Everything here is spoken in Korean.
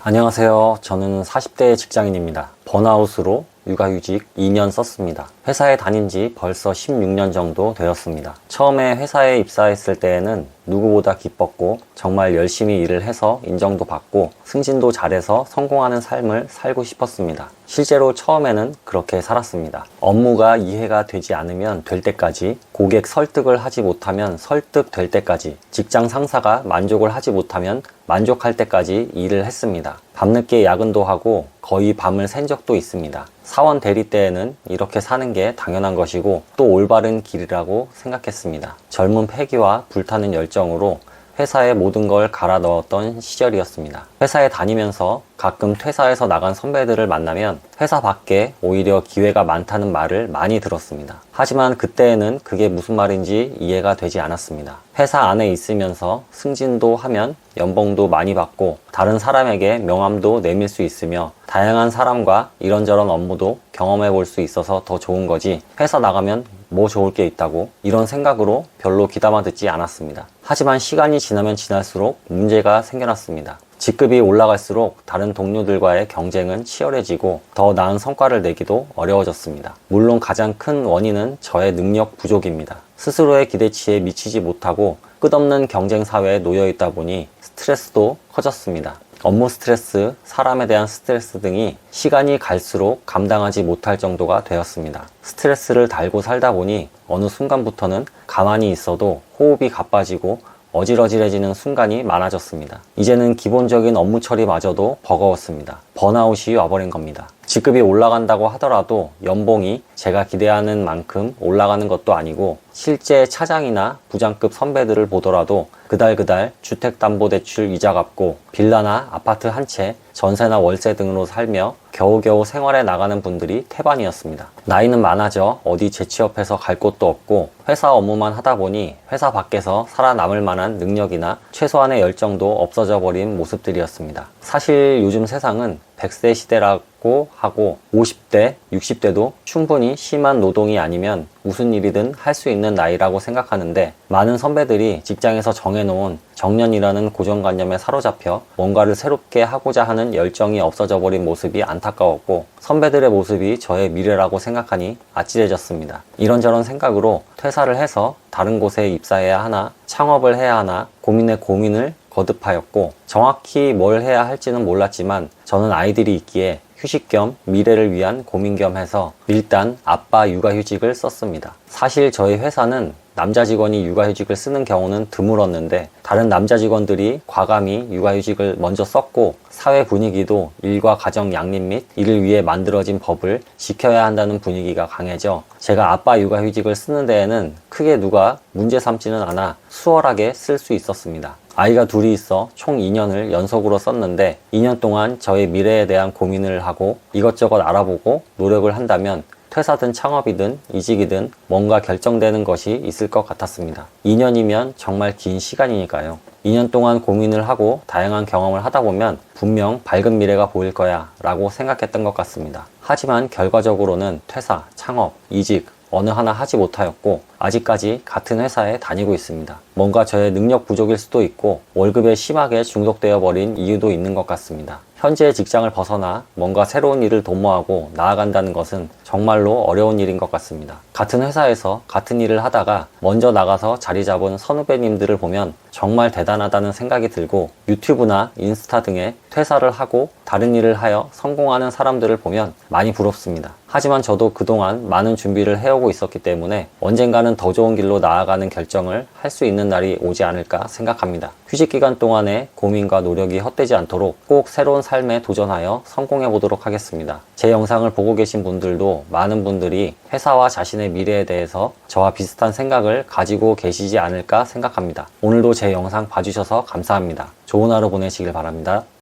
안녕하세요. 저는 40대 직장인입니다. 번아웃으로 육아휴직 2년 썼습니다. 회사에 다닌 지 벌써 16년 정도 되었습니다. 처음에 회사에 입사했을 때에는 누구보다 기뻤고 정말 열심히 일을 해서 인정도 받고 승진도 잘해서 성공하는 삶을 살고 싶었습니다. 실제로 처음에는 그렇게 살았습니다. 업무가 이해가 되지 않으면 될 때까지, 고객 설득을 하지 못하면 설득될 때까지, 직장 상사가 만족을 하지 못하면 만족할 때까지 일을 했습니다. 밤늦게 야근도 하고 거의 밤을 샌 적도 있습니다. 사원 대리 때에는 이렇게 사는 게 당연한 것이고 또 올바른 길이라고 생각했습니다. 젊은 패기와 불타는 열정으로 회사에 모든 걸 갈아 넣었던 시절이었습니다. 회사에 다니면서 가끔 퇴사해서 나간 선배들을 만나면 회사 밖에 오히려 기회가 많다는 말을 많이 들었습니다. 하지만 그때에는 그게 무슨 말인지 이해가 되지 않았습니다. 회사 안에 있으면서 승진도 하면 연봉도 많이 받고 다른 사람에게 명함도 내밀 수 있으며 다양한 사람과 이런저런 업무도 경험해 볼 수 있어서 더 좋은 거지, 회사 나가면 뭐 좋을 게 있다고, 이런 생각으로 별로 귀담아 듣지 않았습니다. 하지만 시간이 지나면 지날수록 문제가 생겨났습니다. 직급이 올라갈수록 다른 동료들과의 경쟁은 치열해지고 더 나은 성과를 내기도 어려워졌습니다. 물론 가장 큰 원인은 저의 능력 부족입니다. 스스로의 기대치에 미치지 못하고 끝없는 경쟁 사회에 놓여 있다 보니 스트레스도 커졌습니다. 업무 스트레스, 사람에 대한 스트레스 등이 시간이 갈수록 감당하지 못할 정도가 되었습니다. 스트레스를 달고 살다 보니 어느 순간부터는 가만히 있어도 호흡이 가빠지고 어질어질해지는 순간이 많아졌습니다. 이제는 기본적인 업무 처리마저도 버거웠습니다. 번아웃이 와버린 겁니다. 직급이 올라간다고 하더라도 연봉이 제가 기대하는 만큼 올라가는 것도 아니고, 실제 차장이나 부장급 선배들을 보더라도 그달 주택담보대출 이자 갚고 빌라나 아파트 한 채, 전세나 월세 등으로 살며 겨우겨우 생활해 나가는 분들이 태반이었습니다. 나이는 많아져 어디 재취업해서 갈 곳도 없고 회사 업무만 하다 보니 회사 밖에서 살아남을 만한 능력이나 최소한의 열정도 없어져 버린 모습들이었습니다. 사실 요즘 세상은 100세 시대라고 하고 50대, 60대도 충분히 심한 노동이 아니면 무슨 일이든 할 수 있는 나이라고 생각하는데, 많은 선배들이 직장에서 정해놓은 정년이라는 고정관념에 사로잡혀 뭔가를 새롭게 하고자 하는 열정이 없어져 버린 모습이 안타까웠고, 선배들의 모습이 저의 미래라고 생각하니 아찔해졌습니다. 이런저런 생각으로 퇴사를 해서 다른 곳에 입사해야 하나, 창업을 해야 하나 고민에 고민을 거듭하였고, 정확히 뭘 해야 할지는 몰랐지만 저는 아이들이 있기에 휴식 겸 미래를 위한 고민 겸 해서 일단 아빠 육아휴직을 썼습니다. 사실 저희 회사는 남자 직원이 육아휴직을 쓰는 경우는 드물었는데 다른 남자 직원들이 과감히 육아휴직을 먼저 썼고, 사회 분위기도 일과 가정 양립 및 이를 위해 만들어진 법을 지켜야 한다는 분위기가 강해져 제가 아빠 육아휴직을 쓰는 데에는 크게 누가 문제 삼지는 않아 수월하게 쓸 수 있었습니다. 아이가 둘이 있어 총 2년을 연속으로 썼는데 2년 동안 저의 미래에 대한 고민을 하고 이것저것 알아보고 노력을 한다면 퇴사든 창업이든 이직이든 뭔가 결정되는 것이 있을 것 같았습니다. 2년이면 정말 긴 시간이니까요. 2년 동안 고민을 하고 다양한 경험을 하다 보면 분명 밝은 미래가 보일 거야 라고 생각했던 것 같습니다. 하지만 결과적으로는 퇴사, 창업, 이직 어느 하나 하지 못하였고 아직까지 같은 회사에 다니고 있습니다. 뭔가 저의 능력 부족일 수도 있고 월급에 심하게 중독되어 버린 이유도 있는 것 같습니다. 현재의 직장을 벗어나 뭔가 새로운 일을 도모하고 나아간다는 것은 정말로 어려운 일인 것 같습니다. 같은 회사에서 같은 일을 하다가 먼저 나가서 자리 잡은 선후배님들을 보면 정말 대단하다는 생각이 들고, 유튜브나 인스타 등에 퇴사를 하고 다른 일을 하여 성공하는 사람들을 보면 많이 부럽습니다. 하지만 저도 그동안 많은 준비를 해오고 있었기 때문에 언젠가는 더 좋은 길로 나아가는 결정을 할 수 있는 날이 오지 않을까 생각합니다. 휴식 기간 동안에 고민과 노력이 헛되지 않도록 꼭 새로운 삶에 도전하여 성공해 보도록 하겠습니다. 제 영상을 보고 계신 분들도 많은 분들이 회사와 자신의 미래에 대해서 저와 비슷한 생각을 가지고 계시지 않을까 생각합니다. 오늘도 제 영상 봐주셔서 감사합니다. 좋은 하루 보내시길 바랍니다.